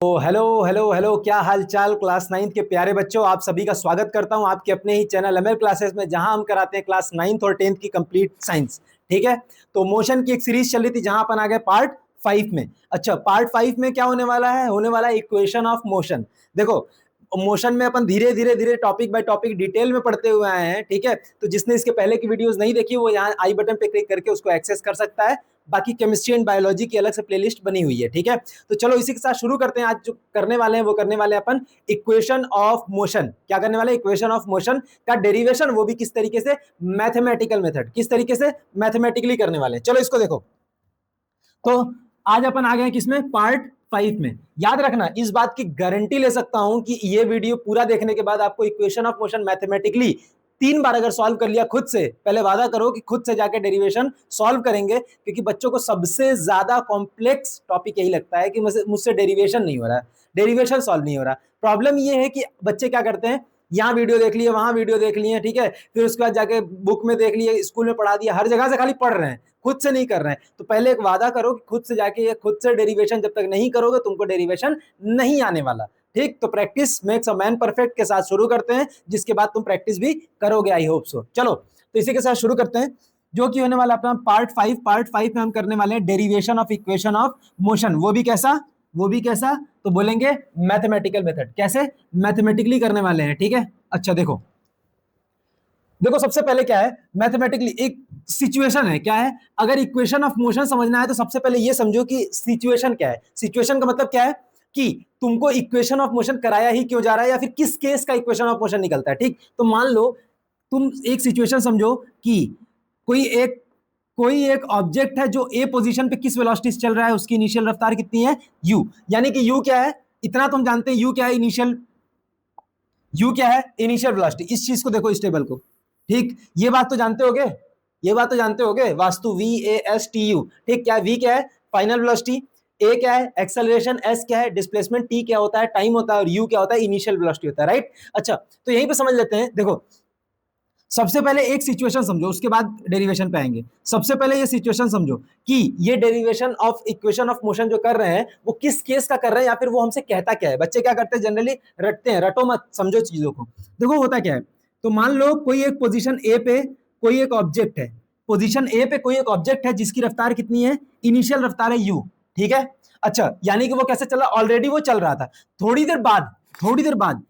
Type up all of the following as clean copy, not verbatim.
तो hello hello hello, क्या हाल चाल क्लास 9th के प्यारे बच्चों। आप सभी का स्वागत करता हूं आपके अपने ही चैनल एमएल क्लासेस में, जहां हम कराते हैं क्लास 9th और 10th की कंप्लीट साइंस। ठीक है, तो मोशन की एक सीरीज चल रही थी जहां अपन आ गए पार्ट 5 में। अच्छा, पार्ट 5 में क्या होने वाला है? होने वाला है इक्वेशन ऑफ मोशन। देखो, मोशन में अपन धीरे धीरे धीरे टॉपिक बाय टॉपिक डिटेल में पढ़ते हुए आए हैं। ठीक है, तो जिसने इसके पहले की वीडियोस नहीं देखी वो यहाँ आई बटन पे क्लिक करके उसको एक्सेस कर सकता है। बाकी केमिस्ट्री एंड बायोलॉजी की अलग से प्लेलिस्ट बनी हुई है। ठीक है, तो चलो इसी के साथ शुरू करते हैं। आज जो करने वाले हैं वो करने वाले हैं अपन इक्वेशन ऑफ मोशन। क्या करने वाले? इक्वेशन ऑफ मोशन का डेरिवेशन, वो भी किस तरीके से? Mathematical method. किस तरीके से? मैथमेटिकली करने वाले हैं। चलो इसको देखो। तो आज अपन आ गए हैं किसमें? पार्ट 5 में। याद रखना, इस बात की गारंटी ले सकता हूं कि ये वीडियो पूरा देखने के बाद आपको इक्वेशन ऑफ मोशन मैथमेटिकली 3 बार अगर सॉल्व कर लिया खुद से, पहले वादा करो कि खुद से जाके डेरिवेशन सॉल्व करेंगे, क्योंकि बच्चों को सबसे ज्यादा कॉम्प्लेक्स टॉपिक यही लगता है कि मुझसे डेरिवेशन नहीं हो रहा है, डेरिवेशन सॉल्व नहीं हो रहा। प्रॉब्लम ये है कि बच्चे क्या करते हैं, यहाँ वीडियो देख लिए, वहां वीडियो देख लिए, ठीक है, फिर उसके बाद जाके बुक में देख लिए, स्कूल में पढ़ा दिया, हर जगह से खाली पढ़ रहे हैं, खुद से नहीं कर रहे हैं। तो पहले एक वादा करो कि खुद से जाके खुद से डेरिवेशन जब तक नहीं करोगे तुमको डेरिवेशन नहीं आने वाला। ठीक, तो practice makes a man perfect के साथ शुरू करते हैं, जिसके बाद तुम प्रैक्टिस भी करोगे, आई होप सो। चलो, तो इसी के साथ शुरू करते हैं, जो कि होने वाला अपना पार्ट 5। पार्ट 5 में हम करने वाले हैं derivation of equation of motion. वो भी कैसा? वो भी कैसा? तो बोलेंगे मैथमेटिकल मेथड। कैसे? मैथमेटिकली करने वाले हैं। ठीक है, अच्छा देखो, देखो सबसे पहले क्या है, मैथमेटिकली एक सिचुएशन है। क्या है? अगर इक्वेशन ऑफ मोशन समझना है तो सबसे पहले ये समझो कि सिचुएशन क्या है। सिचुएशन का मतलब क्या है कि तुमको इक्वेशन ऑफ मोशन कराया ही क्यों जा रहा है, या फिर किस केस का इक्वेशन ऑफ मोशन निकलता है। ठीक, तो मान लो तुम एक सिचुएशन समझो कि कोई एक कोई एक ऑब्जेक्ट है जो ए पोजीशन पे किस वेलोसिटी से चल रहा है, उसकी इनिशियल रफ्तार कितनी है? यू। यानी कि यू क्या है? इतना तुम जानते हैं, यू क्या है? इनिशियल, यू क्या है? Initial velocity. इस चीज को देखो, इस टेबल को। ठीक, ये बात तो जानते होगे, ये बात तो जानते होगे, वास्तु VASTU। ठीक, क्या है? V क्या है? Final velocity. A क्या है? एक्सेलरेशन। S क्या है? डिस्प्लेसमेंट। T क्या होता है? टाइम होता है। और U क्या होता है? इनिशियल वेलोसिटी होता है। राइट। अच्छा, तो यहीं पे समझ लेते हैं। देखो, सबसे पहले एक सिचुएशन समझो, उसके बाद डेरिवेशन पे आएंगे। सबसे पहले ये सिचुएशन समझो कि ये derivation of equation of motion जो कर रहे हैं वो किस केस का कर रहे हैं, या फिर वो हमसे कहता क्या है। बच्चे क्या करते हैं, जनरली रटते हैं। रटो मत, समझो चीजों को। देखो होता क्या है, तो मान लो कोई एक पोजीशन ए पे कोई एक ऑब्जेक्ट है। पोजीशन ए पे कोई एक ऑब्जेक्ट है जिसकी रफ्तार कितनी है? इनिशियल रफ्तार है यू। ठीक है, अच्छा, यानी कि वो कैसे चल रहा? ऑलरेडी वो चल रहा था। थोड़ी देर बाद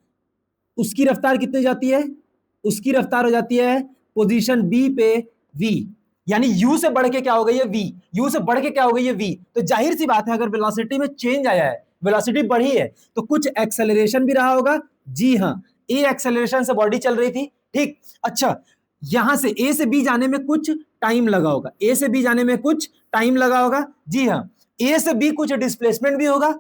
उसकी रफ्तार कितनी जाती है? उसकी रफ्तार हो जाती है पोजीशन बी पे वी। यानी यू से बढ़ के क्या हो गई है? वी। यू से बढ़ के क्या हो गई है? वी। तो जाहिर सी बात है, अगर वेलोसिटी में चेंज आया है, वेलोसिटी बढ़ी है, तो कुछ एक्सेलरेशन भी रहा होगा। जी हाँ, ए एक्सेलरेशन से बॉडी चल रही थी। ठीक, अच्छा, यहां से ए से बी जाने में कुछ टाइम लगा होगा, ए से बी जाने में कुछ टाइम लगा होगा। जी हाँ, ए से बी कुछ डिस्प्लेसमेंट भी होगा,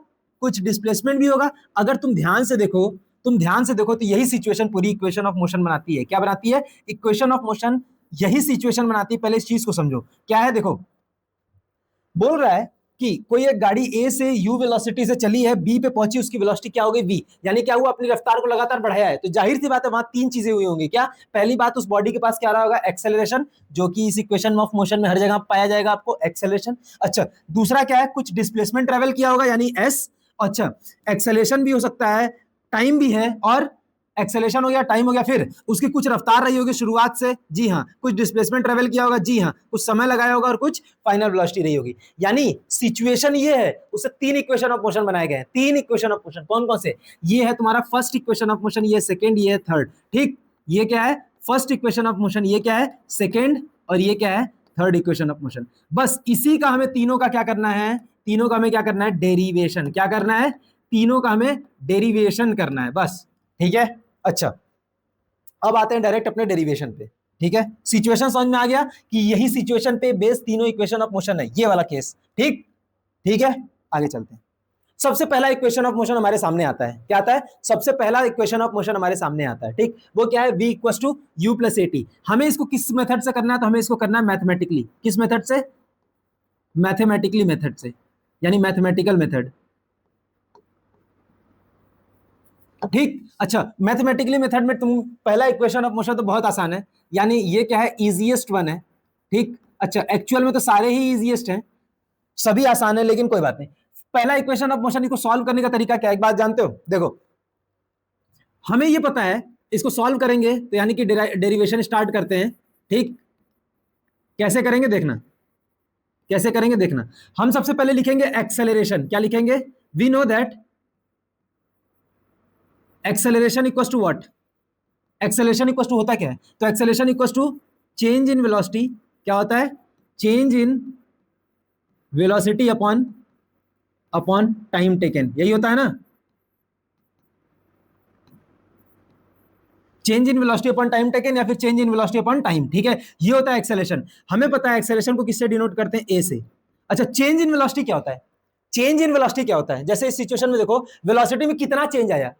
कुछ डिस्प्लेसमेंट भी होगा। अगर तुम ध्यान से देखो तो यही सिचुएशन पूरी इक्वेशन ऑफ मोशन बनाती है। क्या बनाती है? इक्वेशन ऑफ मोशन यही सिचुएशन बनाती है। पहले इस चीज को समझो, क्या है? देखो, बोल रहा है कि कोई एक गाड़ी ए से यू वेलोसिटी से चली है, बी पे पहुंची, उसकी वेलोसिटी क्या हो गई? वी। यानी क्या हुआ? अपनी रफ्तार को लगातार बढ़ाया है। तो जाहिर सी बात है वहां 3 चीजें हुई होंगी। क्या? पहली बात, उस बॉडी के पास क्या रहा होगा? एक्सेलरेशन, जो कि इस इक्वेशन ऑफ मोशन में हर जगह पाया जाएगा आपको, एक्सेलरेशन। अच्छा, दूसरा क्या है? कुछ डिस्प्लेसमेंट ट्रेवल किया होगा, यानी एस। अच्छा, एक्सेलरेशन भी हो सकता है, टाइम भी है, और एक्सेलेरेशन हो गया, टाइम हो गया, फिर उसकी कुछ रफ्तार रही होगी शुरुआत से। जी हाँ, कुछ डिस्प्लेसमेंट ट्रेवल किया होगा। जी हाँ, कुछ समय लगाया होगा, और कुछ फाइनल वेलोसिटी रही होगी। यानी सिचुएशन ये है, उससे 3 इक्वेशन ऑफ मोशन बनाए गए हैं। 3 इक्वेशन ऑफ मोशन कौन कौन से? ये है तुम्हारा फर्स्ट इक्वेशन ऑफ मोशन, ये सेकेंड, ये थर्ड। ठीक, ये क्या है? फर्स्ट इक्वेशन ऑफ मोशन, ये क्या है? सेकेंड, और ये क्या है? Third equation of motion. बस इसी का हमें तीनों का क्या करना है? तीनों का हमें क्या करना है? डेरिवेशन। क्या करना है? तीनों का हमें डेरिवेशन करना है, बस। ठीक है, अच्छा, अब आते हैं डायरेक्ट अपने डेरिवेशन पे। ठीक है, सिचुएशन समझ में आ गया कि यही सिचुएशन पे बेस तीनों इक्वेशन ऑफ मोशन है, ये वाला केस। ठीक, ठीक है, आगे चलते हैं। सबसे पहला इक्वेशन ऑफ मोशन हमारे सामने आता है। क्या आता है? सबसे पहला इक्वेशन ऑफ मोशन हमारे सामने आता है। ठीक, वो क्या है? v equal to u plus A t. हमें इसको किस मेथड से करना है? तो हमें इसको करना है मैथमेटिकली। किस मेथड से? मैथमेटिकली मेथड से, यानी मैथमेटिकल मेथड। ठीक, अच्छा, मैथमेटिकली मेथड में तुम पहला इक्वेशन ऑफ मोशन तो बहुत आसान है, यानी ये क्या है? इजीएस्ट वन है। ठीक, अच्छा, एक्चुअल में तो सारे ही इजीएस्ट हैं, सभी आसान है, लेकिन कोई बात नहीं। पहला इक्वेशन ऑफ मोशन को सॉल्व करने का तरीका क्या है, एक बात जानते हो? देखो, हमें ये पता है, इसको सॉल्व करेंगे तो यानी कि डेरिवेशन स्टार्ट करते हैं, ठीक? कैसे करेंगे देखना, कैसे करेंगे देखना। हम सबसे पहले लिखेंगे एक्सेलरेशन। क्या लिखेंगे? We know that acceleration equal to what? Acceleration equal to होता क्या है? तो acceleration equal to change in velocity. क्या होता है? Change in velocity upon upon time taken, यही होता है ना? Change in velocity upon time taken या फिर change in velocity upon time, ठीक है? ये होता है एक्सेलरेशन। हमें पता है एक्सेलरेशन को किससे डिनोट करते हैं? ए से। अच्छा, चेंज इन वेलोसिटी क्या होता है? चेंज इन वेलोसिटी क्या होता है? जैसे इस सिचुएशन में देखो, वेलोसिटी में कितना चेंज आया?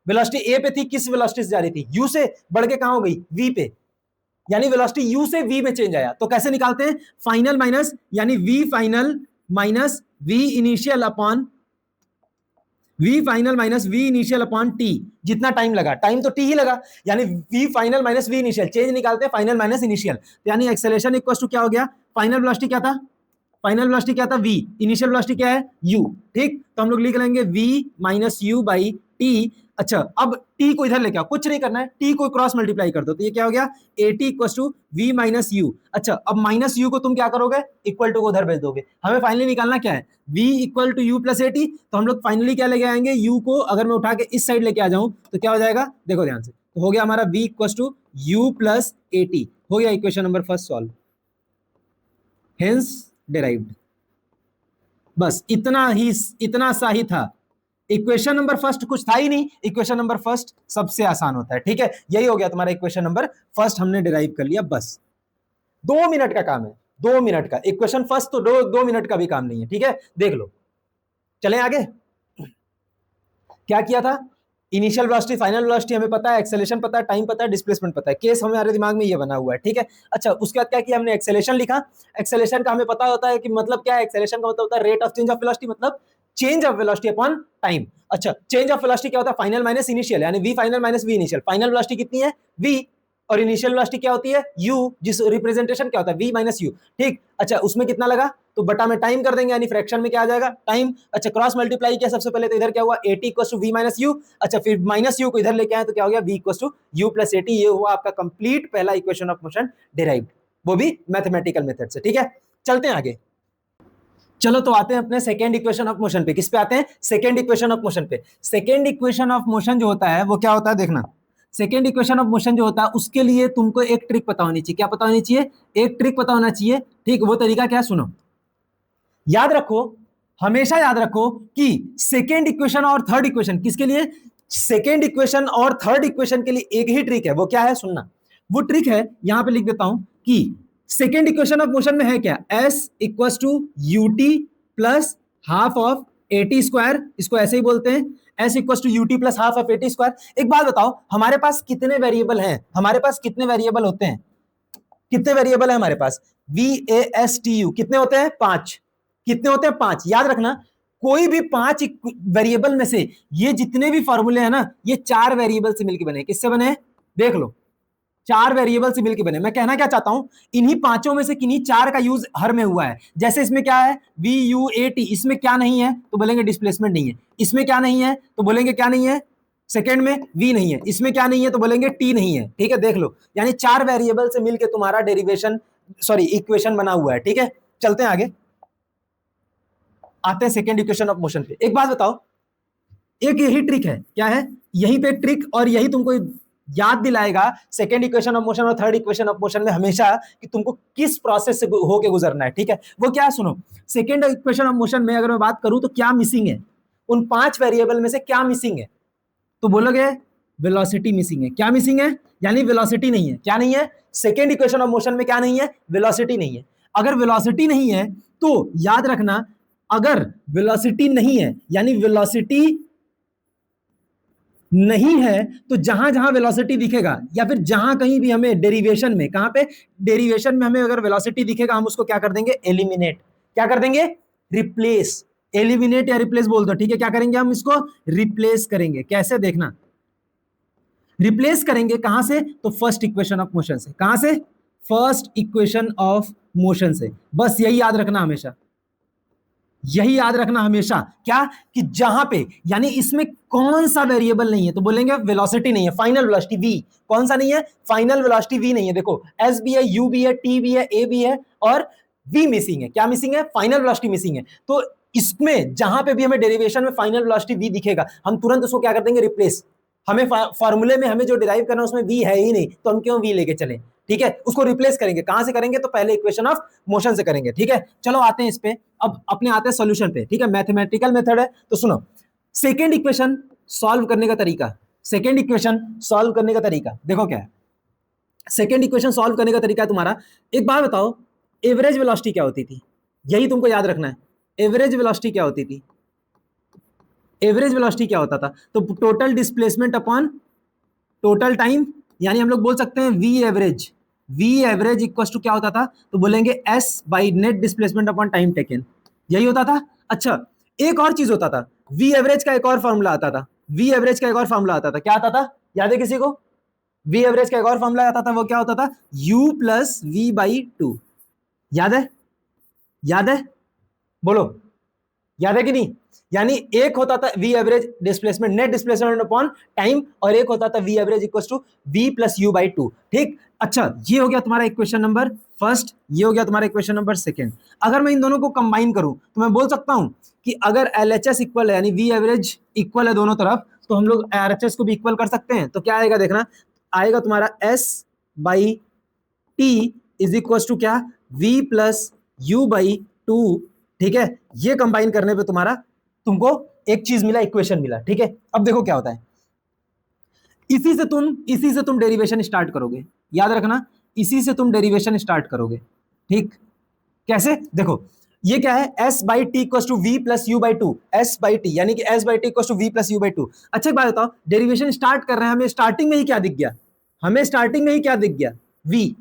वेलोसिटी ए पे थी, किस वेलोसिटी से जा रही थी? यू से बढ़ के कहां हो गई? वी पे, यानी वेलोसिटी यू से वी में चेंज आया। तो कैसे निकालते हैं? फाइनल माइनस, यानी we final minus we initial upon v final minus we initial upon t. जितना टाइम लगा, टाइम तो टी ही लगा, यानी we final minus we initial. Change निकालते हैं फाइनल माइनस इनिशियल, तो यानी एक्सेलरेशन इक्वल टू क्या हो गया? फाइनल वेलोसिटी क्या था? फाइनल वेलोसिटी क्या था? वी। इनिशियल वेलोसिटी क्या है? यू। ठीक, तो हम लोग लिख लेंगे v minus you by t. अच्छा, अब टी को इधर लेके आओ, कुछ नहीं करना है, टी को क्रॉस मल्टीप्लाई कर दो, तो ये क्या हो गया? A t equal to v minus u. अच्छा, अब माइनस यू को तुम क्या करोगे? इक्वल टू को उधर भेज दोगे। हमें फाइनली निकालना क्या है? v equal to u plus A t. तो हम लोग फाइनली क्या लेके आएंगे? u को अगर मैं उठा के इस साइड लेके आ जाऊं तो क्या हो जाएगा? देखो ध्यान से, तो हो गया हमारा v equal to u plus A t. हो गया equation number first solve, hence derived. बस इतना सा ही था। इक्वेशन नंबर फर्स्ट कुछ था ही नहीं, इक्वेशन नंबर फर्स्ट सबसे आसान होता है, ठीक है? यही हो गया तुम्हारा इक्वेशन नंबर फर्स्ट, हमने डिराइव कर लिया। बस 2 मिनट का काम है, 2 मिनट का इक्वेशन फर्स्ट, तो 2 मिनट का भी काम नहीं है, ठीक है? देख लो, चलें आगे। क्या किया था? इनिशियल वेलोसिटी, फाइनल वेलोसिटी हमें पता है, एक्सेलरेशन पता है, टाइम पता है, डिस्प्लेसमेंट पता है, केस हमारे दिमाग में ये बना हुआ है, ठीक है? अच्छा, उसके बाद क्या किया हमने? एक्सेलरेशन लिखा। एक्सेलरेशन का हमें पता होता है कि मतलब क्या है? एक्सेलरेशन का मतलब होता है rate of change of velocity, मतलब change of velocity upon time. अच्छा, चेंज ऑफ वेलोसिटी क्या होता है? फाइनल माइनस इनिशियल, यानी we final minus we initial. Final velocity कितनी है? वी, और इनिशियल वेलोसिटी क्या होती है? u, जिस रिप्रेजेंटेशन क्या होता है? v माइनस यू, ठीक? अच्छा, उसमें कितना लगा तो बटा में टाइम कर देंगे, यानी फ्रैक्शन में क्या आ जाएगा? टाइम। अच्छा, क्रॉस मल्टीप्लाई किया सबसे पहले, तो इधर क्या हुआ? at equal to v minus u. अच्छा, फिर माइनस यू को इधर लेके आए तो क्या हो गया? v equal to u plus at। ये हुआ आपका कंप्लीट पहला इक्वेशन ऑफ मोशन डिराइव्ड, वो भी मैथमेटिकल मेथड से, ठीक है? चलते हैं आगे। चलो, तो आते हैं अपने सेकेंड इक्वेशन ऑफ मोशन पे। किस पे आते हैं? सेकेंड इक्वेशन ऑफ मोशन पे। सेकेंड इक्वेशन ऑफ मोशन जो होता है वो क्या होता है देखना। सेकेंड इक्वेशन ऑफ मोशन जो होता है उसके लिए तुमको एक ट्रिक पता होनी चाहिए। क्या पता होनी चाहिए? एक ट्रिक पता होना चाहिए, ठीक? वो तरीका क्या? सुनो, याद रखो, हमेशा याद रखो कि सेकेंड इक्वेशन और थर्ड इक्वेशन, किसके लिए? सेकेंड इक्वेशन और थर्ड इक्वेशन के लिए एक ही ट्रिक है। वो क्या है? सुनना, वो ट्रिक है, यहां पे लिख देता हूं कि सेकेंड इक्वेशन ऑफ मोशन में है क्या? S equal to you t plus half of a T square, इसको ऐसे ही बोलते हैं, s equal to you t plus half of a T square. एक बात बताओ, हमारे पास कितने वेरिएबल हैं? हमारे पास कितने वेरिएबल होते हैं? कितने वेरिएबल है हमारे पास? V A S T U, कितने होते हैं? 5। कितने होते हैं? 5। याद रखना, कोई भी 5 वेरिएबल में से ये जितने भी फॉर्मूले हैं ना, ये 4 वेरिएबल से मिलकर बने। किससे बने? देख लो, 4 वेरिएबल से मिलकर बने। मैं कहना क्या चाहता हूं, इन्हीं 5 में से किन्हीं 4 का यूज हर में हुआ है। जैसे इसमें क्या है? वी यू ए टी, इसमें क्या नहीं है तो बोलेंगे डिस्प्लेसमेंट नहीं है। इसमें क्या नहीं है तो बोलेंगे क्या नहीं है? सेकेंड में वी नहीं है। इसमें क्या नहीं है तो बोलेंगे टी नहीं है, ठीक है? देख लो, यानी 4 वेरिएबल से मिलकर तुम्हारा डेरिवेशन, सॉरी, इक्वेशन बना हुआ है, ठीक है? चलते हैं आगे, आते हैं सेकेंड इक्वेशन ऑफ मोशन पे। एक बात बताओ, एक यही ट्रिक है, क्या है? यही पे एक ट्रिक, और यही तुमको याद दिलाएगा सेकेंड इक्वेशन ऑफ मोशन और थर्ड इक्वेशन ऑफ मोशन में हमेशा कि तुमको किस प्रोसेस से होके गुजरना है, ठीक है? वो क्या? सुनो, सेकेंड इक्वेशन ऑफ मोशन में अगर मैं बात करूं तो क्या मिसिंग है? उन 5 वेरिएबल में से क्या मिसिंग है? तो बोलोगे वेलोसिटी मिसिंग है। क्या मिसिंग है? यानी वेलोसिटी नहीं है। क्या नहीं है? सेकेंड इक्वेशन ऑफ मोशन में क्या नहीं है? वेलोसिटी नहीं है। अगर वेलोसिटी नहीं है तो याद रखना, अगर वेलोसिटी नहीं है यानी वेलोसिटी नहीं है, तो जहां जहां वेलोसिटी दिखेगा या फिर जहां कहीं भी हमें डेरिवेशन में, कहां पे? डेरिवेशन में हमें अगर वेलोसिटी दिखेगा, हम उसको क्या कर देंगे? एलिमिनेट। क्या कर देंगे? रिप्लेस। एलिमिनेट या रिप्लेस बोल दो, ठीक है? क्या करेंगे हम? इसको रिप्लेस करेंगे। कैसे? देखना, रिप्लेस करेंगे कहां से? तो फर्स्ट इक्वेशन ऑफ मोशन से। कहां से? फर्स्ट इक्वेशन ऑफ मोशन से। बस यही याद रखना हमेशा। यही याद रखना हमेशा, क्या कि जहां पे यानी इसमें कौन सा वेरिएबल नहीं है, तो बोलेंगे वेलोसिटी नहीं है, फाइनल वेलोसिटी वी कौन सा नहीं है, फाइनल वेलोसिटी वी नहीं है। देखो एस भी है, यू भी है, टी भी है, ए भी है और वी मिसिंग है। क्या मिसिंग है? फाइनल वेलोसिटी मिसिंग है। तो इसमें जहां पे भी हमें डेरिवेशन में फाइनल वेलोसिटी वी दिखेगा, हम तुरंत उसको क्या कर देंगे, रिप्लेस। हमें फॉर्मूले में हमें जो डिराइव करना है उसमें वी है ही नहीं, तो हम क्यों वी लेके चले? ठीक है, उसको रिप्लेस करेंगे। कहां से करेंगे? तो पहले इक्वेशन ऑफ मोशन से करेंगे। ठीक है, चलो आते हैं इस पे, अब अपने आते हैं सॉल्यूशन पे। ठीक है, मैथमेटिकल मेथड है, तो सुनो। सेकेंड इक्वेशन सॉल्व करने का तरीका, सेकेंड इक्वेशन सॉल्व करने का तरीका देखो क्या है। सेकेंड इक्वेशन सॉल्व करने का तरीका है तुम्हारा, एक बात बताओ, एवरेज वेलोसिटी क्या होती थी? यही तुमको याद रखना है, एवरेज वेलोसिटी क्या होती थी? एवरेज वेलोसिटी क्या होता था? तो total displacement upon total time, यानी हम लोग बोल सकते हैं v average. V average equal to क्या होता था? तो बोलेंगे s by net displacement upon time taken, यही होता था। अच्छा, एक और चीज होता था, वी एवरेज का एक और फॉर्मूला आता था। वी एवरेज का एक और फॉर्मूला आता था, क्या आता था? याद है किसी को? वी एवरेज का एक और फॉर्मूला आता था, वो क्या होता था? U plus v by two. याद है? याद है? बोलो, याद है कि नहीं? यानी एक होता था v average displacement, net displacement upon time, और एक होता था v average equal to v plus you by two. ठीक, अच्छा, ये हो गया तुम्हारा इक्वेशन नंबर फर्स्ट, ये हो गया तुम्हारा इक्वेशन नंबर सेकंड। अगर मैं इन दोनों को कंबाइन करूं तो मैं बोल सकता हूं कि अगर LHS इक्वल है, यानी वी एवरेज इक्वल है दोनों तरफ, तो हम लोग RHS को भी इक्वल कर सकते हैं। तो क्या आएगा देखना, आएगा तुम्हारा S by T is equal to क्या? V plus you by two. ठीक है, ये कंबाइन करने पे तुम्हारा तुमको एक चीज मिला, इक्वेशन मिला। ठीक है, अब देखो क्या होता है, इसी से तुम डेरिवेशन स्टार्ट करोगे, याद रखना, इसी से तुम डेरिवेशन स्टार्ट करोगे। ठीक, कैसे? देखो ये क्या है, s by t equal to v plus you by two, s by t यानी कि s by t equal to v plus you by two. अच्छा एक बात बताओ, डेरिवेशन स्टार्ट कर रहे हैं, हमें स्टार्टिंग में ही क्या दिख गया? हमें स्टार्टिंग में ही क्या दिख गया? वी।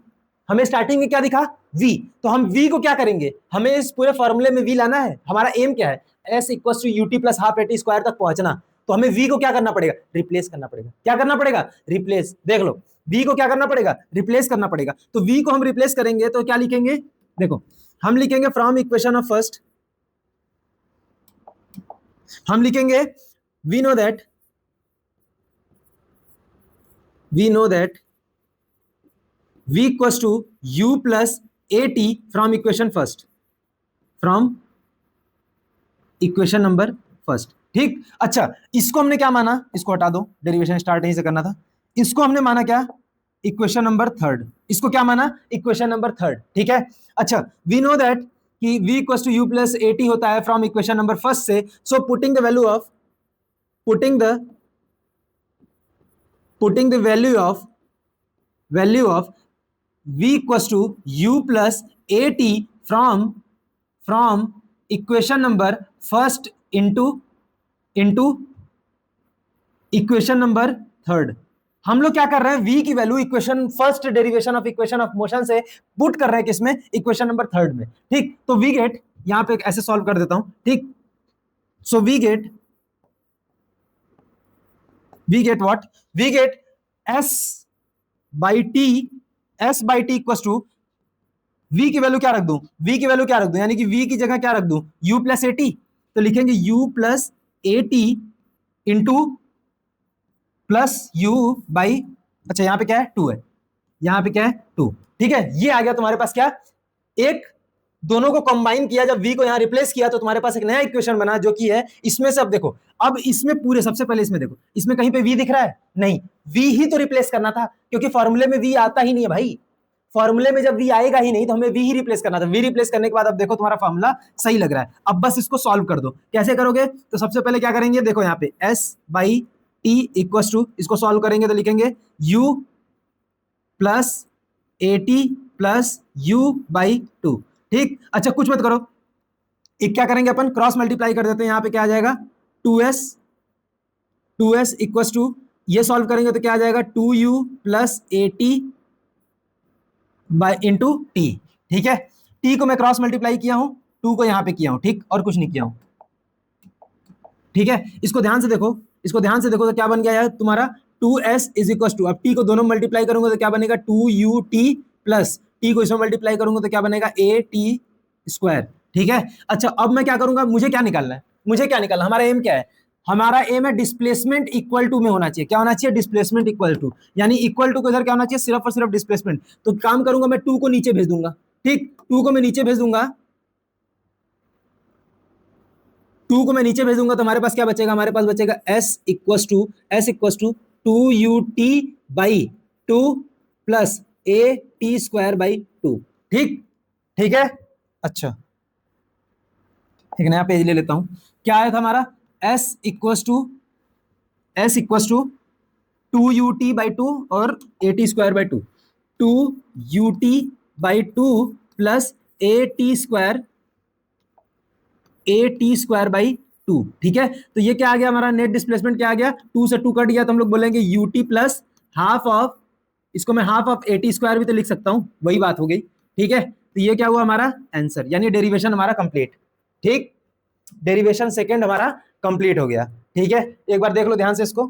हमें स्टार्टिंग में क्या दिखा? वी। तो हम वी को क्या करेंगे, हमें इस पूरे फॉर्मूले में वी लाना है। हमारा एम क्या है? S equal to you t plus half a T square तक पहुंचना। तो हमें वी को क्या करना पड़ेगा? रिप्लेस करना पड़ेगा। क्या करना पड़ेगा? रिप्लेस। देख लो, वी को क्या करना पड़ेगा? रिप्लेस करना पड़ेगा। तो वी को हम रिप्लेस करेंगे तो क्या लिखेंगे? देखो, हम लिखेंगे फ्रॉम इक्वेशन ऑफ फर्स्ट, हम लिखेंगे we know that v equals to u plus at from equation first, from equation number first. ठीक, अच्छा, इसको हमने क्या माना? इसको हटा दो, डेरिवेशन स्टार्ट यहीं से करना था। इसको हमने माना क्या? Equation number third. इसको क्या माना? Equation number third. ठीक है, अच्छा, वी नो दैट कि v equal to u plus A t होता है फ्रॉम इक्वेशन नंबर फर्स्ट से। So putting the value of putting the value of v equals to u plus at from equation number first into equation number third। हम लोग क्या कर रहे हैं? v की value equation first derivation of equation of motion से put कर रहे हैं, किसमें? इक्वेशन नंबर थर्ड में। ठीक, तो वी गेट, यहां पे ऐसे सॉल्व कर देता हूं। ठीक, so we get what? We get s by t, s by t equal to v की वैल्यू क्या रख दूं? v की वैल्यू क्या रख दूं, यानी कि v की जगह क्या रख दूं? u प्लस ए टी। तो लिखेंगे u plus A t into plus u by, अच्छा यहां पे क्या है? 2 है, यहां पे क्या है? 2। ठीक है, ये आ गया तुम्हारे पास क्या? एक, दोनों को कंबाइन किया, जब v को यहां रिप्लेस किया तो तुम्हारे पास एक नया इक्वेशन बना, जो कि है इसमें से। अब देखो, अब इसमें पूरे, सबसे पहले इसमें देखो, इसमें कहीं पे v दिख रहा है? नहीं, v ही तो रिप्लेस करना था, क्योंकि फॉर्मूले में v आता ही नहीं है भाई। फॉर्मूले में जब v आएगा ही नहीं तो हमें v ही रिप्लेस करना था। v रिप्लेस करने के बाद अब देखो तुम्हारा फॉर्मूला सही लग रहा है। अब बस इसको सॉल्व कर दो। कैसे करोगे? तो सबसे पहले क्या करेंगे, देखो यहाँ पे s by t equal to, इसको सॉल्व करेंगे तो लिखेंगे u plus A t plus you by two. ठीक, अच्छा कुछ मत करो, एक क्या करेंगे अपन, क्रॉस मल्टीप्लाई कर देते हैं। यहाँ पे क्या आ जाएगा? 2s इक्वल टू, ये सॉल्व करेंगे तो क्या आ जाएगा? 2u plus A T by into t. ठीक है, टी को मैं क्रॉस मल्टीप्लाई किया हूं, 2 को यहां पे किया हूं। ठीक, और कुछ नहीं किया हूं। ठीक है, इसको ध्यान से देखो, इसको ध्यान से देखो तो क्या बन गया यार तुम्हारा? 2s इज इक्वल टू, अब टी को दोनों मल्टीप्लाई करूंगा तो क्या बनेगा? 2ut प्लस टी को इसमें मल्टीप्लाई करूंगा तो क्या बनेगा? A T square. ठीक है। अच्छा अब मैं क्या करूंगा, मुझे क्या निकालना है, मुझे क्या निकालना, हमारा एम क्या है, हमारा एम है डिस्प्लेसमेंट इक्वल टू में होना चाहिए, क्या होना चाहिए, डिस्प्लेसमेंट इक्वल टू, यानी इक्वल टू को इधर क्या होना चाहिए, सिर्फ और सिर्फ डिस्प्लेसमेंट। तो काम करूंगा मैं, टू को नीचे भेज दूंगा, ठीक, टू को मैं नीचे भेज दूंगा, टू को मैं नीचे भेजूंगा तो हमारे पास क्या बचेगा, हमारे पास बचेगा s equals to two U T by two plus A T square by two. ठीक, ठीक है। अच्छा एक नया पेज ले लेता हूं, क्या आया था हमारा, s equals to two U T by two और A T square by two, two U T by two plus A T square by two. ठीक है, तो ये क्या आ गया हमारा नेट डिस्प्लेसमेंट, क्या आ गया, टू से टू कट गया तो हम लोग बोलेंगे you t plus half of, इसको मैं half of a T square भी तो लिख सकता हूं, वही बात हो गई। ठीक है, तो ये क्या हुआ हमारा आंसर, यानी डेरिवेशन हमारा कंप्लीट। ठीक, डेरिवेशन सेकंड हमारा कंप्लीट हो गया। ठीक है, एक बार देख लो ध्यान से इसको,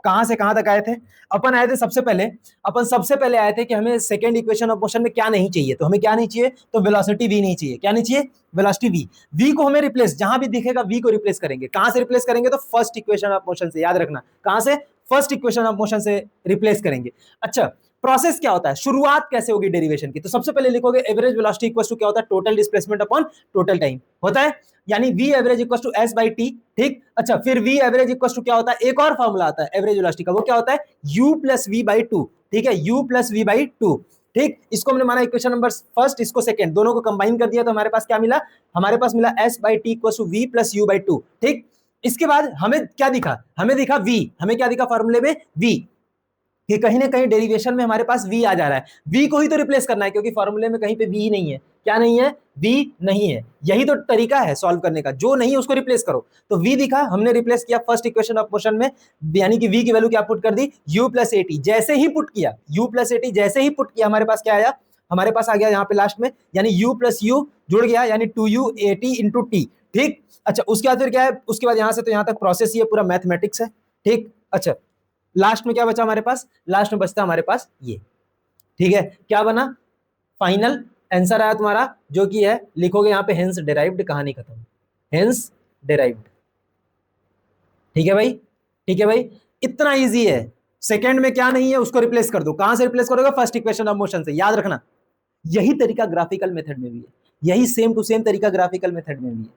कहां से कहां तक आए थे अपन, आए थे सबसे पहले, अपन सबसे पहले आए थे कि हमें सेकंड इक्वेशन ऑफ मोशन में क्या नहीं चाहिए, तो हमें क्या नहीं चाहिए, तो वेलोसिटी वी नहीं चाहिए, क्या नहीं चाहिए, वेलोसिटी वी, वी को हमें रिप्लेस, जहां भी दिखेगा वी को रिप्लेस करेंगे, कहां से रिप्लेस करेंगे, तो फर्स्ट इक्वेशन ऑफ मोशन से, याद रखना कहां से, फर्स्ट इक्वेशन ऑफ मोशन से रिप्लेस करेंगे। अच्छा प्रोसेस क्या होता है, शुरुआत कैसे होगी डेरिवेशन की, तो सबसे पहले लिखोगे एवरेज वेलोसिटी इक्वल टू क्या होता है, total displacement upon total time होता है, यानी v average equal to s by t. ठीक, अच्छा फिर v एवरेज इक्वल टू क्या होता है, एक और फॉर्मूला आता है एवरेज वेलोसिटी का, वो क्या होता है u plus v by two. ठीक है, u plus v by two. ठीक, इसको हमने माना इक्वेशन नंबर फर्स्ट, इसको सेकंड, दोनों को कंबाइन कर दिया तो हमारे पास क्या मिला, हमारे पास मिला s by t equal to v plus you by two. ठीक, इसके बाद हमें क्या दिखा, हमें दिखा v, हमें क्या दिखा फॉर्मूले में v, कि कहीं ना कहीं डेरिवेशन में हमारे पास v आ जा रहा है, v को ही तो रिप्लेस करना है क्योंकि फॉर्मूले में कहीं पे v ही नहीं है, क्या नहीं है, v नहीं है, यही तो तरीका है सॉल्व करने का, जो नहीं है उसको रिप्लेस करो। तो v दिखा, हमने रिप्लेस किया फर्स्ट इक्वेशन ऑफ मोशन में, यानी कि v की वैल्यू क्या पुट कर दी, u प्लस ए टी, जैसे ही पुट किया u प्लस ए टी, जैसे ही पुट किया हमारे पास क्या आया, हमारे पास आ गया यहाँ पे लास्ट में, यानी u प्लस यू जुड़ गया, यानी two u a t into t. ठीक, अच्छा उसके बाद फिर क्या है, उसके बाद यहाँ से तो यहाँ तक प्रोसेस ही है, पूरा मैथमेटिक्स है। ठीक, अच्छा लास्ट में क्या बचा हमारे पास, लास्ट में बचता हमारे पास ये। ठीक है, क्या बना, फाइनल आंसर आया तुम्हारा जो कि है, लिखोगे यहाँ पे हेंस डेराइव्ड, कहानी खत्म, हेंस डेराइव्ड। ठीक है भाई, ठीक है भाई, इतना इजी है। सेकंड में क्या नहीं है उसको रिप्लेस कर दो, कहां से रिप्लेस करोगे, फर्स्ट इक्वेशन ऑफ मोशन से, याद रखना। यही तरीका ग्राफिकल मेथड में भी है, यही सेम टू सेम तरीका ग्राफिकल मेथड में भी है,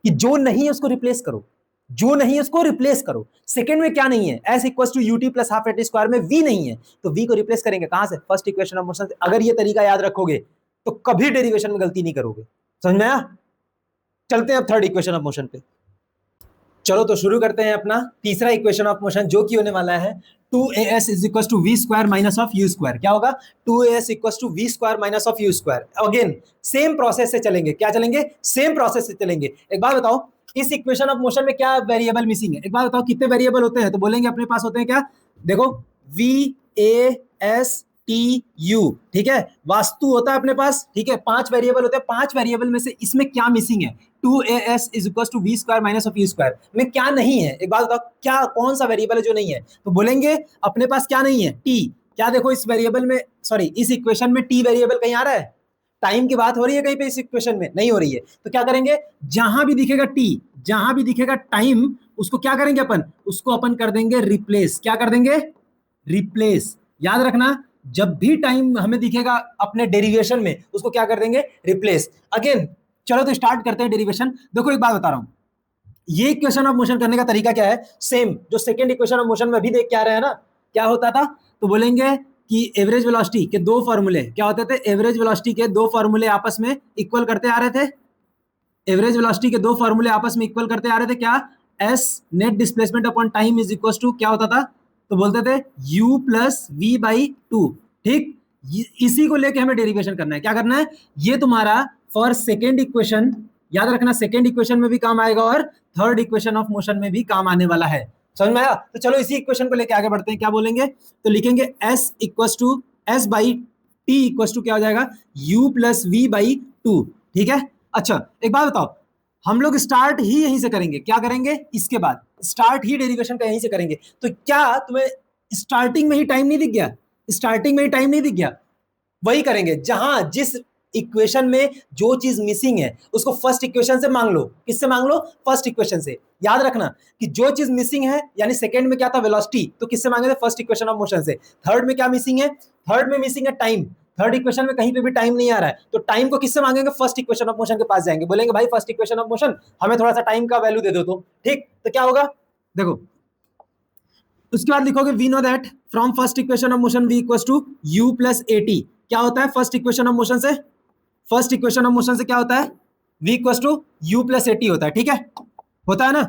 कि जो नहीं है उसको रिप्लेस करो, जो नहीं है उसको रिप्लेस करो। सेकंड में क्या नहीं है, s equal to you t plus half a T square में v नहीं है, तो v को रिप्लेस करेंगे कहां से, फर्स्ट इक्वेशन ऑफ मोशन से। अगर ये तरीका याद रखोगे तो कभी डेरिवेशन में गलती नहीं करोगे, समझ में आया। चलते हैं अब थर्ड इक्वेशन ऑफ मोशन पे। चलो तो शुरू करते हैं अपना तीसरा इक्वेशन ऑफ मोशन, जो कि होने वाला है 2as is equal to v square minus of you square. क्या होगा, 2as equal to v square minus of you square. Again same process से चलेंगे, क्या चलेंगे, सेम प्रोसेस से चलेंगे। एक बात बताओ, इस इक्वेशन ऑफ मोशन में क्या वेरिएबल मिसिंग है, एक बात बताओ कितने वेरिएबल होते हैं, तो बोलेंगे अपने पास होते हैं क्या, देखो we A S T you, ठीक है, वास्तु होता है अपने पास, ठीक है, 5 वेरिएबल होते हैं, 5 वेरिएबल में से इसमें क्या मिसिंग है, 2as is equal to v square minus of you square में क्या नहीं है, एक बात बताओ क्या, कौन सा वेरिएबल है जो नहीं है, तो बोलेंगे अपने पास क्या नहीं है, टी। क्या देखो इस वेरिएबल में, सॉरी इस इक्वेशन में टी वेरिएबल कहीं आ रहा है, टाइम की बात हो रही है कहीं पे इस इक्वेशन में, नहीं हो रही है, तो क्या करेंगे, जहां भी दिखेगा टी, जहां भी दिखेगा टाइम, उसको क्या करेंगे अपन, उसको अपन कर देंगे रिप्लेस, क्या कर देंगे, रिप्लेस। याद रखना, जब भी टाइम हमें दिखेगा अपने डेरिवेशन में, उसको क्या कर देंगे, रिप्लेस। अगेन चलो तो स्टार्ट करते हैं डेरिवेशन। देखो एक बात बता रहा हूं, ये इक्वेशन ऑफ मोशन करने का तरीका क्या है, सेम जो सेकंड इक्वेशन ऑफ मोशन में अभी देख के आ रहे हैं ना, क्या होता था, तो बोलेंगे कि एवरेज वेलोसिटी के दो फॉर्मूले क्या होते थे, एवरेज वेलोसिटी के दो फॉर्मूले आपस में इक्वल करते आ रहे थे, एवरेज वेलोसिटी के दो फॉर्मूले आपस में इक्वल करते आ रहे थे, क्या, s net displacement upon time is equal to क्या होता था, तो बोलते थे u plus v by two. ठीक, इसी को लेके हमें डेरिवेशन करना है, क्या करना है, ये तुम्हारा फॉर सेकेंड इक्वेशन, याद रखना सेकेंड इक्वेशन में भी काम आएगा और थर्ड इक्वेशन ऑफ मोशन में भी काम आने वाला है, समझ में आया। तो चलो इसी इक्वेशन को लेके आगे बढ़ते हैं, क्या बोलेंगे, तो लिखेंगे s equal to s by t equal to क्या हो जाएगा, u plus v by two. ठीक है, अच्छा एक बात बताओ, हम लोग स्टार्ट ही यहीं से करेंगे, क्या करेंगे, इसके बाद स्टार्ट ही डेरिवेशन का यहीं से करेंगे, तो क्या तुम्हें स्टार्टिंग में ही टाइम नहीं दिख गया, स्टार्टिंग में ही टाइम नहीं दिख गया, वही करेंगे जहां जिस इक्वेशन में जो चीज मिसिंग है उसको फर्स्ट इक्वेशन से मांग लो। किससे मांग लो? फर्स्ट इक्वेशन से। याद रखना कि जो चीज मिसिंग है, यानी सेकंड में क्या था? वेलोसिटी, तो किससे मांगे थे? फर्स्ट इक्वेशन ऑफ मोशन से। थर्ड में क्या मिसिंग है? थर्ड में मिसिंग है टाइम। थर्ड इक्वेशन में कहीं पे भी टाइम नहीं आ रहा है, तो टाइम को किससे मांगेंगे? फर्स्ट इक्वेशन ऑफ मोशन के पास जाएंगे, बोलेंगे भाई फर्स्ट इक्वेशन ऑफ मोशन हमें थोड़ा सा टाइम का वैल्यू दे दो। तो ठीक, तो क्या होगा देखो, उसके बाद लिखोगे we know that from first equation of motion v equals to u plus A t. क्या होता है फर्स्ट इक्वेशन ऑफ मोशन से? फर्स्ट इक्वेशन ऑफ मोशन से क्या होता है? v equals to u plus A t होता है। ठीक है, होता है ना?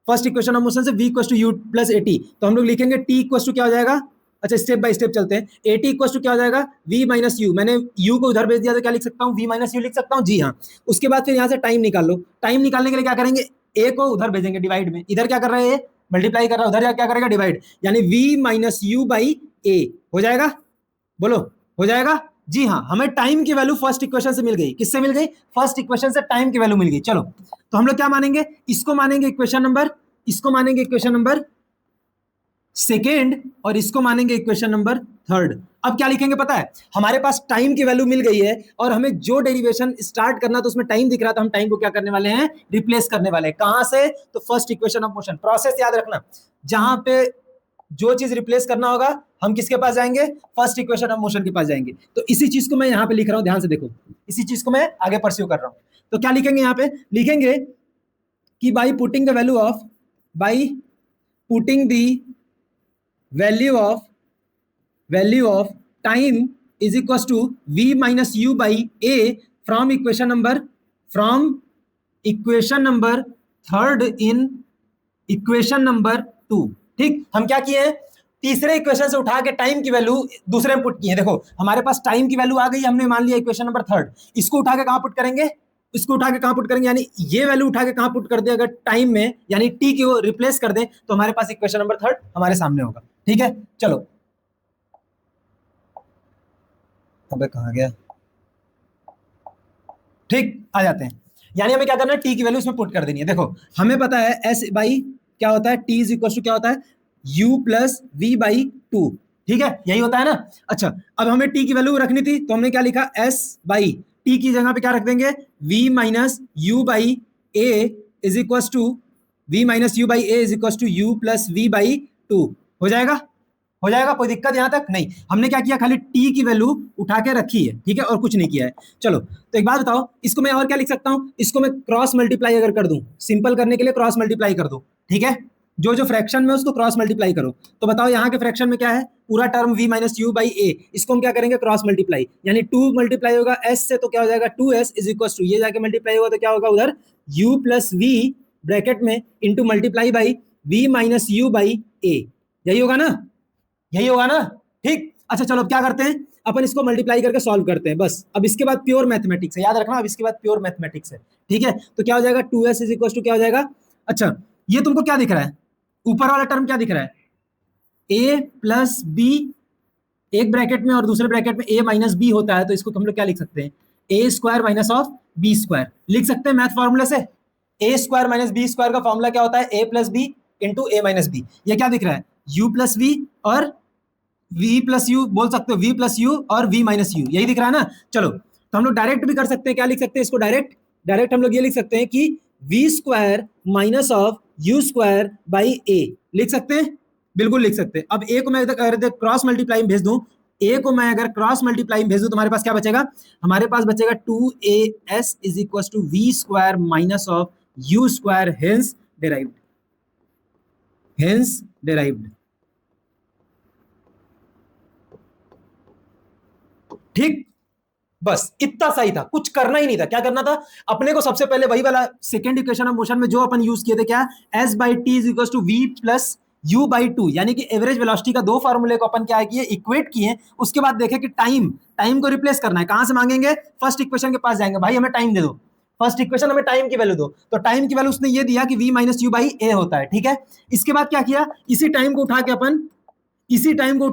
फर्स्ट इक्वेशन ऑफ मोशन से v equals to u plus A t, तो हम लोग लिखेंगे t इक्वल्स टू क्या हो जाएगा? अच्छा, स्टेप बाय स्टेप चलते हैं। ए टी इक्वल्स टू क्या हो जाएगा? v minus you. मैंने u को उधर भेज दिया तो क्या लिख सकता हूँ? v माइनस यू लिख सकता हूँ। जी हाँ। उसके बाद फिर यहाँ से टाइम निकाल लो। टाइम निकालने के लिए क्या करेंगे? a को उधर भेजेंगे डिवाइड में। इधर क्या कर रहे हैं? मल्टीप्लाई कर रहा है, उधर क्या करेगा? डिवाइड। यानी v माइनस यू बाई ए हो जाएगा। बोलो, हो जाएगा? जी हाँ, हमें टाइम की वैल्यू फर्स्ट इक्वेशन से मिल गई। किससे मिल गई? फर्स्ट इक्वेशन से टाइम की वैल्यू मिल गई। चलो, तो हम लोग क्या मानेंगे? इसको मानेंगे इक्वेशन नंबर, इसको मानेंगे इक्वेशन नंबर सेकेंड, और इसको मानेंगे इक्वेशन नंबर थर्ड। अब क्या लिखेंगे पता है? हमारे पास टाइम की वैल्यू मिल गई है और हमें जो डेरिवेशन स्टार्ट करना तो उसमें टाइम दिख रहा था, हम टाइम को क्या करने वाले हैं? रिप्लेस करने वाले हैं। कहां से? तो first equation of motion. Process याद रखना, जहां पे जो चीज रिप्लेस करना होगा हम किसके पास जाएंगे? फर्स्ट इक्वेशन ऑफ मोशन के पास जाएंगे। तो इसी चीज को मैं यहां पे लिख रहा हूं, ध्यान से देखो, इसी चीज को मैं आगे परस्यू कर रहा हूं। तो क्या लिखेंगे यहां पे? लिखेंगे कि by putting the value of, by putting the value of time is equals to v minus u by a from equation number third in equation number 2। ठीक, हम क्या किए हैं? तीसरे इक्वेशन से उठा के टाइम की वैल्यू दूसरे में पुट की है। देखो, हमारे पास टाइम की वैल्यू आ गई, हमने मान लिया इक्वेशन नंबर थर्ड। इसको उठा के कहां पुट करेंगे? इसको उठा के कहां पुट करेंगे? यानी ये वैल्यू उठा के कहां पुट कर दे? अगर टाइम में यानी टी को रिप्लेस कर दे तो हमारे पास इक्वेशन नंबर थर्ड हमारे सामने होगा। ठीक है, चलो, अबे कहां गया? ठीक, आ जाते हैं। यानी हमें क्या करना है? टी की वैल्यू इसमें पुट कर देनी है। देखो, हमें पता है एस बाई क्या होता है? टी इज इक्वल टू क्या होता है? U plus v by two. ठीक है, यही होता है ना? अच्छा, अब हमें टी की वैल्यू रखनी थी तो हमने क्या लिखा? एस बाई टी की जगह पे क्या रख देंगे? V minus you by a is equal to v minus you by a is equal to u plus v by two. हो जाएगा? हो जाएगा? कोई दिक्कत यहां तक नहीं? हमने क्या किया? खाली टी की वैल्यू उठा के रखी है। ठीक है, और कुछ नहीं किया है। चलो, तो एक बात बताओ, इसको मैं और क्या लिख सकता हूं? इसको मैं क्रॉस मल्टीप्लाई अगर कर दूं, सिंपल करने के लिए क्रॉस मल्टीप्लाई कर दो। ठीक है, जो जो फ्रैक्शन में उसको क्रॉस मल्टीप्लाई करो। तो बताओ यहाँ के फ्रैक्शन में क्या है? पूरा term v minus you by A, इसको हम क्या करेंगे? Cross multiply. यानी 2 मल्टीप्लाई होगा s से, तो क्या हो जाएगा? 2s इज इक्वल टू, ये जाके मल्टीप्लाई होगा तो क्या होगा उधर? u प्लस वी ब्रैकेट में into multiply by v minus you by A. यही होगा ना? यही होगा ना? ठीक, अच्छा चलो, अब क्या करते हैं? अपन इसको मल्टीप्लाई करके सॉल्व करते हैं बस। अब इसके बाद प्योर मैथमेटिक्स है, याद रखना, अब इसके बाद प्योर मैथमेटिक्स है। ठीक है, तो क्या हो जाएगा? 2s इज इक्वल टू क्या हो जाएगा? अच्छा, ये तुमको क्या दिख रहा है? ऊपर वाला टर्म क्या दिख रहा है? a प्लस बी, एक ब्रैकेट में और दूसरे ब्रैकेट में a माइनस बी होता है, तो इसको हम लोग क्या लिख सकते हैं? a square minus of b square लिख सकते हैं मैथ फॉर्मूले से। a square minus b square का फॉर्मूला क्या होता है? a plus b into a minus b. ये क्या दिख रहा है? u प्लस वी और v प्लस यू बोल सकते हो, v प्लस यू और v माइनस यू, यही दिख रहा है ना? चलो, तो हम लोग डायरेक्ट भी कर सकते हैं। क्या लिख सकते हैं इसको? डायरेक्ट हम लोग ये लिख सकते हैं कि v square minus of you square by A लिख सकते हैं, बिल्कुल लिख सकते हैं। अब a को मैं अगर क्रॉस मल्टीप्लाई में भेज दूं, a को मैं अगर क्रॉस मल्टीप्लाई में भेज दूं तो हमारे पास क्या बचेगा? हमारे पास बचेगा 2as is equal to v square minus of you square, hence derived. ठीक, बस इतना सही था, कुछ करना ही नहीं था। क्या करना था अपने को? सबसे पहले वही वाला सेकंड इक्वेशन ऑफ मोशन में जो अपन यूज किए थे, क्या? s by T is equal to v plus you by two, यानी कि एवरेज वेलोसिटी का दो फार्मूले को अपन क्या किए? इक्वेट किए। उसके बाद देखे कि टाइम को रिप्लेस करना है। कहां से मांगेंगे? फर्स्ट इक्वेशन के पास जाएंगे, भाई हमें टाइम दे दो, फर्स्ट इक्वेशन हमें टाइम की वैल्यू दो। तो टाइम की वैल्यू उसने ये दिया कि v माइनस यू बाई ए होता है। ठीक है, इसके बाद क्या किया? इसी टाइम को उठा के अपन इसी टाइम को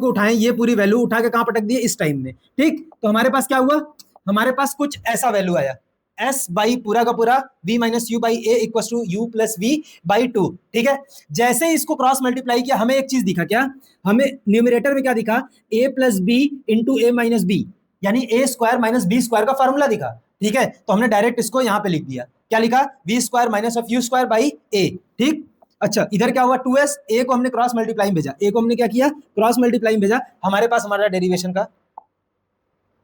उठाएं, ये पूरी वैल्यू उठा के कहां पटक दिए? इस टाइम में। ठीक, तो हमारे पास क्या हुआ? हमारे पास कुछ ऐसा वैल्यू आया, s बाई पूरा का पूरा v minus you by a equal to u plus v by two. ठीक है, जैसे ही इसको क्रॉस मल्टीप्लाई किया हमें एक चीज दिखा। क्या हमें न्यूमरेटर में क्या दिखा? a plus b into a minus b, यानी a square minus b square का फॉर्मूला दिखा, ठीक है, तो हमने डायरेक्ट इसको यहां पे लिख दिया, क्या लिखा, V square minus of you square by A, ठीक। अच्छा इधर क्या हुआ 2s, ए को हमने क्रॉस मल्टीप्लाई भेजा, ए को हमने क्या किया, क्रॉस मल्टीप्लाई भेजा, हमारे पास हमारा डेरिवेशन का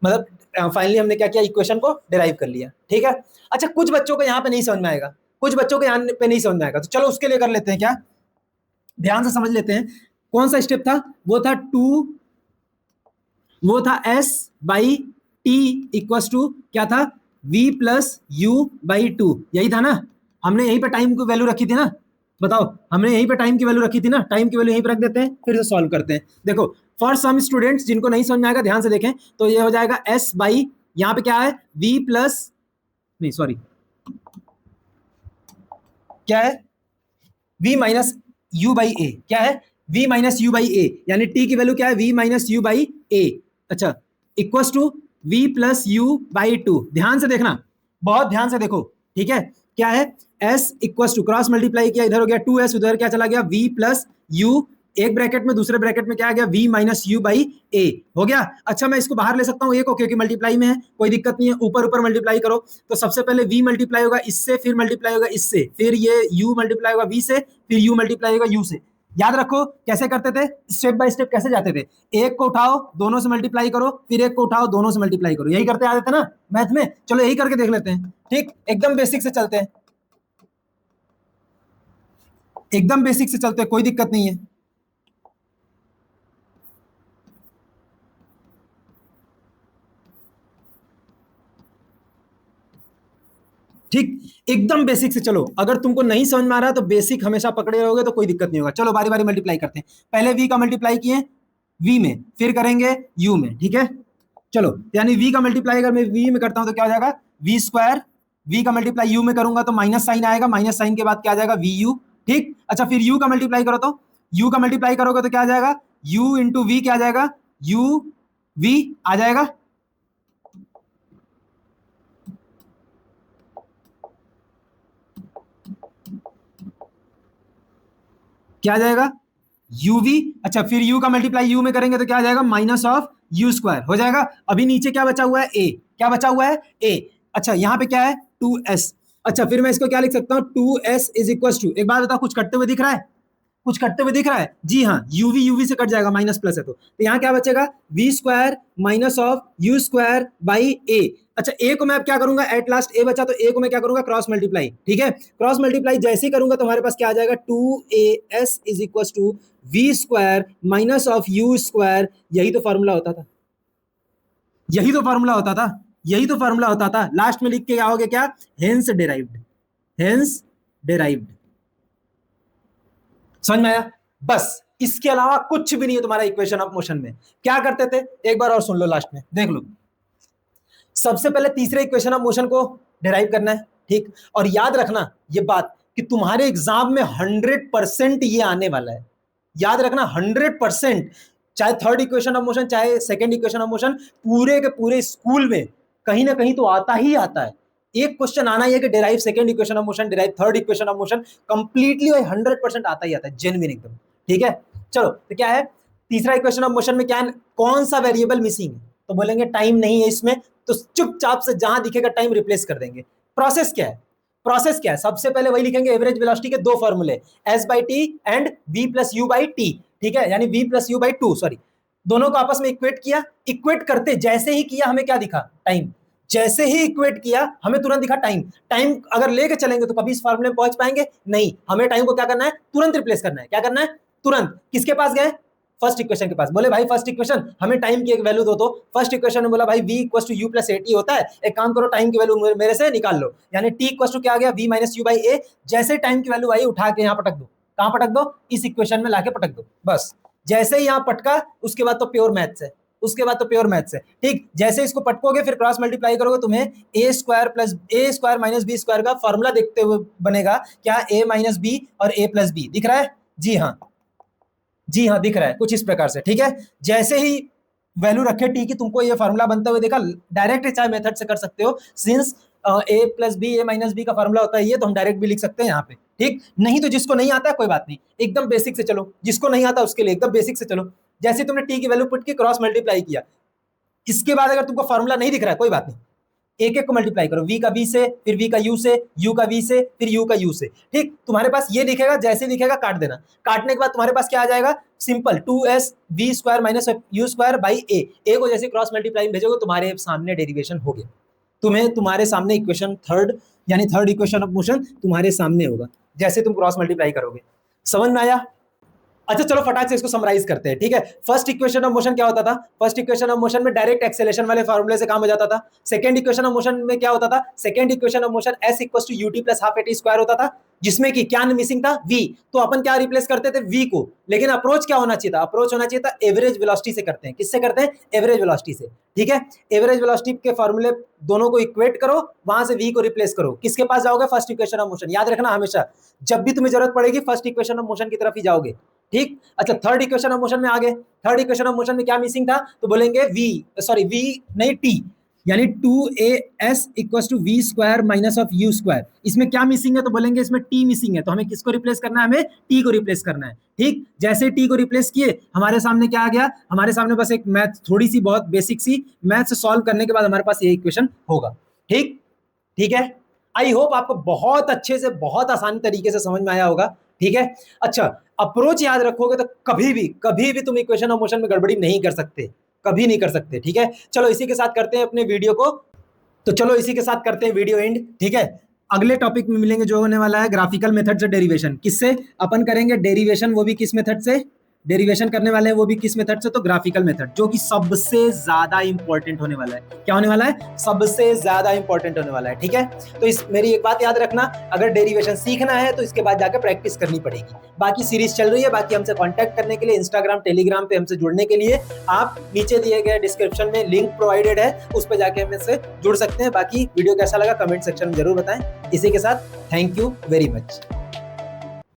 मतलब फाइनली हमने क्या किया, इक्वेशन को डिराइव कर लिया, ठीक है। अच्छा कुछ बच्चों को यहाँ पे नहीं समझ में आएगा, कुछ बच्चों को यहाँ पे नहीं समझ में आएगा, तो चलो उसके लिए कर लेते हैं क्या, ध्यान से समझ लेते हैं। कौन सा स्टेप था, वो था s by t equal to क्या था, v plus you by two, यही था ना, हमने यहीं पे टाइम की वैल्यू रखी थी ना, बताओ हमने यहीं पे टाइम की वैल्यू रखी थी ना, टाइम की वैल्यू यहीं पे रख देते हैं, फिर से सॉल्व करते हैं। देखो फॉर सम स्टूडेंट्स जिनको नहीं समझ में आएगा ध्यान से देखें, तो ये हो जाएगा s बाई, यहाँ पे क्या है v प्लस, नहीं सॉरी क्या है, v minus u by a, क्या है v minus you by a, यानी t की वैल्यू क्या है v minus you by a, अच्छा equal to v plus you by two, ध्यान से देखना, बहुत ध्यान से देखो, ठीक है, क्या है s equal to cross multiply किया, इधर हो गया 2s, उधर क्या चला गया v प्लस यू, एक ब्रैकेट में दूसरे ब्रैकेट में क्या आ गया v माइनस यू बाई ए, हो गया। अच्छा मैं इसको बाहर ले सकता हूँ a को, क्योंकि मल्टीप्लाई में है, कोई दिक्कत नहीं है, ऊपर ऊपर मल्टीप्लाई करो, तो सबसे पहले v मल्टीप्लाई होगा इससे, फिर मल्टीप्लाई होगा इससे, फिर ये u मल्टीप्लाई होगा v से, फिर u मल्टीप्लाई होगा u से। याद रखो कैसे करते थे, स्टेप बाय स्टेप कैसे जाते थे, एक को उठाओ दोनों से मल्टीप्लाई करो, फिर एक को उठाओ दोनों से मल्टीप्लाई करो, यही करते आते थे ना मैथ में, चलो यही करके देख लेते हैं, ठीक, एकदम बेसिक से चलते हैं, एकदम बेसिक से चलते हैं, कोई दिक्कत नहीं है। ठीक, एकदम बेसिक से चलो, अगर तुमको नहीं समझ में आ रहा तो बेसिक हमेशा पकड़े रहोगे तो कोई दिक्कत नहीं होगा। चलो बारी बारी मल्टीप्लाई करते हैं, पहले v का मल्टीप्लाई किए v में, फिर करेंगे u में, ठीक है। चलो यानी v का मल्टीप्लाई अगर मैं v में करता हूं तो क्या हो जाएगा v स्क्वायर, v का मल्टीप्लाई u में करूंगा तो माइनस साइन आएगा, माइनस साइन के बाद क्या आ जाएगा vu, ठीक। अच्छा फिर u का मल्टीप्लाई करो, तो u का मल्टीप्लाई करोगे तो क्या आ जाएगा u इंटू v, क्या आ जाएगा u v आ जाएगा, क्या आ जाएगा uv। अच्छा फिर u का मल्टीप्लाई u में करेंगे तो क्या आ जाएगा माइनस ऑफ u स्क्वायर, हो जाएगा। अभी नीचे क्या बचा हुआ है a, क्या बचा हुआ है a, अच्छा यहाँ पे क्या है 2s, अच्छा फिर मैं इसको क्या लिख सकता हूँ 2s इज इक्वल टू, एक बात बताओ कुछ कटते हुए दिख रहा है, कुछ कटते हुए दिख रहा है, जी हाँ uv uv से कट जाएगा, माइनस प्लस है तो यहाँ क्या बचेगा v square minus of u square by a। अच्छा a को मैं अब क्या करूंगा, एट लास्ट a बचा तो a को मैं क्या करूंगा क्रॉस मल्टीप्लाई, ठीक है, क्रॉस मल्टीप्लाई जैसे ही करूंगा तो हमारे पास क्या आ जाएगा 2as is equal to v square minus of u square, यही तो फॉर्मूला होता था, यही तो फॉर्मूला होता था, यही तो फॉर्मूला होता था, लास्ट में लिख के आओगे क्या, हेंस डेराइव्ड, हेंस डेराइव्ड, समझ में आया, बस इसके अलावा कुछ भी नहीं है तुम्हारा इक्वेशन ऑफ मोशन में। क्या करते थे एक बार और सुन लो, लास्ट में देख लो, सबसे पहले तीसरे इक्वेशन ऑफ मोशन को डिराइव करना है, ठीक, और याद रखना ये बात कि तुम्हारे एग्जाम में 100% ये आने वाला है, याद रखना 100%, चाहे थर्ड इक्वेशन ऑफ मोशन चाहे सेकंड इक्वेशन ऑफ मोशन, पूरे के पूरे स्कूल में कहीं ना कहीं तो आता ही आता है, एक क्वेश्चन आना ही है कि derive second equation of motion, derive third equation of motion, completely 100% आता ही आता है, जेन्युइन एकदम, ठीक है। चलो तो क्या है तीसरा इक्वेशन ऑफ मोशन में, क्या है, कौन सा वेरिएबल मिसिंग है, तो बोलेंगे टाइम नहीं है इसमें, तो चुपचाप से जहां दिखेगा टाइम रिप्लेस कर देंगे। प्रोसेस क्या है, प्रोसेस क्या है, सबसे पहले वही लिखेंगे एवरेज वेलोसिटी के दो फॉर्मूले, s by T and v plus you by t, ठीक है, यानी v plus you by to, sorry, दोनों को आपस में इक्वेट किया, इक्वेट करते जैसे ही किया हमें क्या दिखा, टाइम, जैसे ही इक्वेट किया हमें तुरंत दिखा टाइम, टाइम अगर लेके चलेंगे तो कभी इस फॉर्मूले में पहुंच पाएंगे नहीं, हमें टाइम को क्या करना है तुरंत रिप्लेस करना है, क्या करना है तुरंत, किसके पास गए फर्स्ट इक्वेशन के पास, बोले भाई फर्स्ट इक्वेशन हमें टाइम की एक वैल्यू दो, तो फर्स्ट इक्वेशन में बोला भाई v equal to u plus A t होता है, एक काम करो टाइम की वैल्यू मेरे से निकाल लो, यानी t इक्वल टू क्या आ गया v माइनस यू बाई ए, जैसे टाइम की वैल्यू आई उठा के यहाँ पटक दो, कहाँ पटक दो, इस इक्वेशन में लाके पटक दो, बस जैसे ही यहाँ पटका उसके बाद तो प्योर मैथ्स है, उसके बाद तो प्योर मैथ्स है, ठीक, जैसे इसको पटकोगे फिर क्रॉस मल्टीप्लाई करोगे, तुम्हें ए स्क्वायर प्लस ए स्क्वायर माइनस बी स्क्वायर का फॉर्मूला देखते हुए बनेगा, क्या a माइनस बी और a प्लस बी, दिख रहा है, जी हाँ, जी हाँ दिख रहा है कुछ इस प्रकार से, ठीक है। जैसे ही वैल्यू रखे टी की तुमको ये फॉर्मूला बनता हुए देखा, डायरेक्ट चाहे मेथड से कर सकते हो, since a plus b a minus b का फॉर्मूला होता है ये, तो हम डायरेक्ट भी लिख सकते हैं यहाँ पे, ठीक, नहीं तो जिसको नहीं आता है कोई बात नहीं, एकदम बेसिक से चलो, जिसको नहीं आता उसके लिए एकदम बेसिक से चलो, जैसे तुमने टी की वैल्यू पुट की क्रॉस मल्टीप्लाई किया, इसके बाद अगर तुमको फॉर्मूला नहीं दिख रहा है कोई बात नहीं, एक एक को मल्टीप्लाई करो, v का v से, फिर v का u से, u का v से, फिर u का u से। ठीक, तुम्हारे पास ये दिखेगा, जैसे दिखेगा काट देना। काटने के बाद तुम्हारे पास क्या आ जाएगा, simple 2s v square minus u square by a को जैसे क्रॉस मल्टीप्लाई में भेजोगे तुम्हारे सामने डेरिवेशन हो गया। तुम्हारे सामने इक्वेशन थर्ड यानी थर्ड इक्वेशन ऑफ मोशन तुम्हारे सामने होगा जैसे तुम क्रॉस मल्टीप्लाई करोगे। समझ में आया? अच्छा चलो फटाक से इसको समराइज करते हैं। ठीक है, फर्स्ट इक्वेशन ऑफ मोशन क्या होता था, फर्स्ट इक्वेशन ऑफ मोशन में डायरेक्ट एक्सेलेरेशन वाले फार्मूले से काम हो जाता था। सेकंड इक्वेशन ऑफ मोशन में क्या होता था, second equation of motion s equals to ut plus half at square होता था, जिसमें कि क्या मिसिंग था, v। तो अपन क्या रिप्लेस करते थे, v को। लेकिन अप्रोच क्या होना चाहिए था, अप्रोच होना चाहिए था एवरेज वेलोसिटी से करते हैं। किससे करते हैं, एवरेज वेलोसिटी से। ठीक है, एवरेज वेलोसिटी के फार्मूले दोनों को इक्वेट करो, वहां से v को रिप्लेस करो, किसके पास जाओगे, फर्स्ट इक्वेशन ऑफ मोशन। याद रखना हमेशा जब भी तुम्हें जरूरत पड़ेगी फर्स्ट इक्वेशन ऑफ मोशन की तरफ ही जाओगे। ठीक, अच्छा थर्ड इक्वेशन ऑफ मोशन में आ गए। थर्ड इक्वेशन ऑफ मोशन में क्या मिसिंग था, तो बोलेंगे v नहीं t, यानी 2as equals to v square minus of u square. इसमें क्या मिसिंग है, तो बोलेंगे इसमें t मिसिंग है, तो हमें किसको रिप्लेस करना है, हमें t को रिप्लेस करना है। ठीक, जैसे t को रिप्लेस किए हमारे सामने क्या आ गया, हमारे सामने बस एक मैथ, थोड़ी सी बहुत बेसिक सी मैथ से सॉल्व करने के बाद हमारे पास ये इक्वेशन होगा। ठीक, ठीक है, आई होप आपको बहुत अच्छे से बहुत आसानी तरीके से समझ में आया होगा। ठीक है, अच्छा अप्रोच याद रखोगे तो कभी भी तुम इक्वेशन ऑफ मोशन में गड़बड़ी नहीं कर सकते, कभी नहीं कर सकते। ठीक है, चलो इसी के साथ करते हैं अपने वीडियो को, तो चलो इसी के साथ करते हैं वीडियो एंड। ठीक है, अगले टॉपिक में मिलेंगे जो होने वाला है ग्राफिकल मेथड से डेरिवेशन। किससे अपन करेंगे डेरिवेशन, वो भी किस मेथड से डेरिवेशन करने वाले हैं, वो भी किस मेथड से, तो ग्राफिकल मेथड, जो कि सबसे ज्यादा इंपॉर्टेंट होने वाला है। क्या होने वाला है, सबसे ज्यादा इंपॉर्टेंट होने वाला है। ठीक है, तो इस मेरी एक बात याद रखना, अगर डेरिवेशन सीखना है तो इसके बाद जाकर प्रैक्टिस करनी पड़ेगी। बाकी सीरीज चल रही है, बाकी हमसे कांटेक्ट करने के लिए इंस्टाग्राम टेलीग्राम पे हमसे जुड़ने के लिए आप नीचे दिए गए डिस्क्रिप्शन में लिंक प्रोवाइडेड है, उस पर जाके हमसे जुड़ सकते हैं। बाकी वीडियो कैसा लगा कमेंट सेक्शन में जरूर बताएं। इसी के साथ थैंक यू वेरी मच।